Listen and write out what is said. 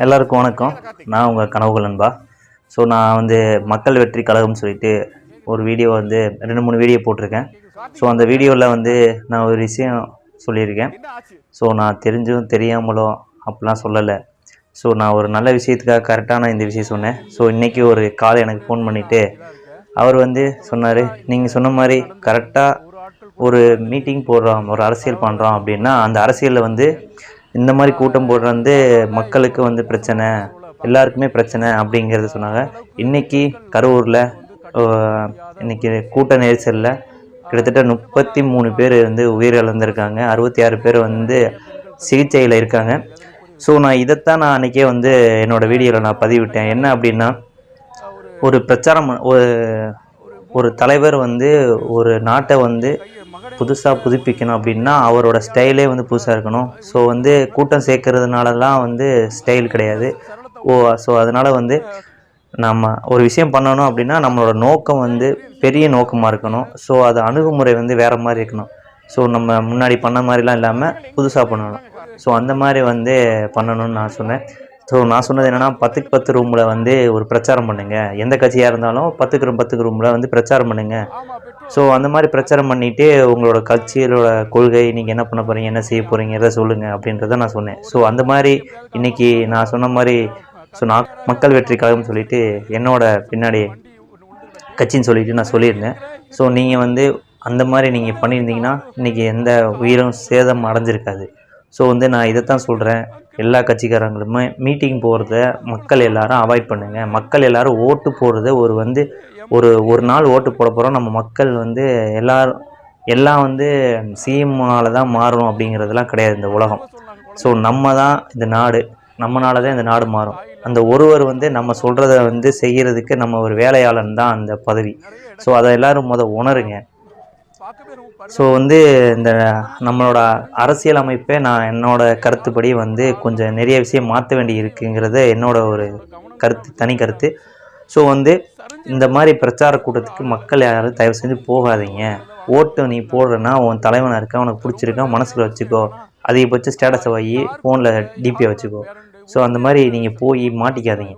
எல்லாருக்கும் வணக்கம். நான் உங்கள் கனவுகள் நண்பா. ஸோ நான் வந்து மக்கள் வெற்றி கழகம்னு சொல்லிட்டு ஒரு வீடியோ வந்து 2-3 வீடியோ போட்டிருக்கேன். ஸோ அந்த வீடியோவில் வந்து நான் ஒரு விஷயம் சொல்லியிருக்கேன். ஸோ நான் தெரிஞ்சும் தெரியாமலோ அப்படிலாம் சொல்லலை. ஸோ நான் ஒரு நல்ல விஷயத்துக்காக கரெக்டான இந்த விஷயம் சொன்னேன். ஸோ இன்றைக்கி ஒரு கால் எனக்கு ஃபோன் பண்ணிவிட்டு அவர் வந்து சொன்னார், நீங்கள் சொன்ன மாதிரி கரெக்டாக ஒரு மீட்டிங் போடுறோம், ஒரு அரசியல் பண்ணுறோம் அப்படின்னா அந்த அரசியலில் வந்து இந்த மாதிரி கூட்டம் போடுறது வந்து மக்களுக்கு வந்து பிரச்சனை, எல்லாருக்குமே பிரச்சனை அப்படிங்கிறத சொன்னாங்க. இன்றைக்கி கரூரில் இன்றைக்கி கூட்ட நெரிசலில் கிட்டத்தட்ட 33 பேர் வந்து உயிரிழந்திருக்காங்க, 66 பேர் வந்து சிகிச்சையில் இருக்காங்க. ஸோ நான் இதைத்தான் நான் அன்றைக்கே வந்து என்னோடய வீடியோவில் நான் பதிவிட்டேன். என்ன அப்படின்னா, ஒரு பிரச்சாரம் ஒரு தலைவர் வந்து ஒரு நாட்டை வந்து புதுசாக புதுப்பிக்கணும் அப்படின்னா அவரோட ஸ்டைலே வந்து புதுசாக இருக்கணும். ஸோ வந்து கூட்டம் சேர்க்கறதுனாலலாம் வந்து ஸ்டைல் கிடையாது. ஸோ அதனால் வந்து நம்ம ஒரு விஷயம் பண்ணணும் அப்படின்னா நம்மளோட நோக்கம் வந்து பெரிய நோக்கமாக இருக்கணும். ஸோ அது அணுகுமுறை வந்து வேறு மாதிரி இருக்கணும். ஸோ நம்ம முன்னாடி பண்ண மாதிரிலாம் இல்லாமல் புதுசாக பண்ணணும். ஸோ அந்த மாதிரி வந்து பண்ணணும்னு நான் சொன்னேன். ஸோ நான் சொன்னது என்னென்னா, 10க்கு 10 ரூமில் வந்து ஒரு பிரச்சாரம் பண்ணுங்கள். எந்த கட்சியாக இருந்தாலும் 10க்கு 10 ரூமில் வந்து பிரச்சாரம் பண்ணுங்கள். ஸோ அந்த மாதிரி பிரச்சாரம் பண்ணிவிட்டு உங்களோட கட்சியோட கொள்கை, நீங்கள் என்ன பண்ண போகிறீங்க, என்ன செய்ய போகிறீங்கிறத சொல்லுங்கள் அப்படின்றத நான் சொன்னேன். ஸோ அந்த மாதிரி இன்றைக்கி நான் சொன்ன மாதிரி நான் மக்கள் வெற்றி கழகம்னு சொல்லிவிட்டு என்னோட பின்னாடி கட்சின்னு சொல்லிவிட்டு நான் சொல்லியிருந்தேன். ஸோ நீங்கள் வந்து அந்த மாதிரி நீங்கள் பண்ணியிருந்தீங்கன்னா இன்றைக்கி எந்த உயிரும் சேதம் அடைஞ்சிருக்காது. ஸோ வந்து நான் இதைத்தான் சொல்கிறேன், எல்லா கட்சிக்காரங்களுமே மீட்டிங் போகிறத மக்கள் எல்லோரும் அவாய்ட் பண்ணுங்கள். மக்கள் எல்லோரும் ஓட்டு போடுறத ஒரு நாள் ஓட்டு போட போகிறோம். நம்ம மக்கள் வந்து எல்லாம் வந்து சிஎம்மால் தான் மாறணும் அப்படிங்கிறதுலாம் கிடையாது இந்த உலகம். ஸோ நம்ம தான் இந்த நாடு, நம்மளால தான் இந்த நாடு மாறும். அந்த ஒருவர் வந்து நம்ம சொல்கிறத வந்து செய்கிறதுக்கு நம்ம ஒரு வேலையாளன் தான் அந்த பதவி. ஸோ அதை எல்லோரும் உணருங்க. ஸோ வந்து இந்த நம்மளோட அரசியல் அமைப்பே நான் என்னோடய கருத்துப்படி வந்து கொஞ்சம் நிறைய விஷயம் மாற்ற வேண்டி இருக்குங்கிறத என்னோட ஒரு கருத்து, தனி கருத்து. ஸோ வந்து இந்த மாதிரி பிரச்சார கூட்டத்துக்கு மக்கள் யாரும் தயவு செஞ்சு போகாதீங்க. ஓட்டு நீ போடுறன்னா உன் தலைவனாக இருக்கா, உனக்கு பிடிச்சிருக்கா, மனசில் வச்சுக்கோ. அதிகபட்ச ஸ்டேட்டஸை வை, ஃபோனில் டிபியை வச்சுக்கோ. ஸோ அந்த மாதிரி நீங்கள் போய் மாட்டிக்காதீங்க.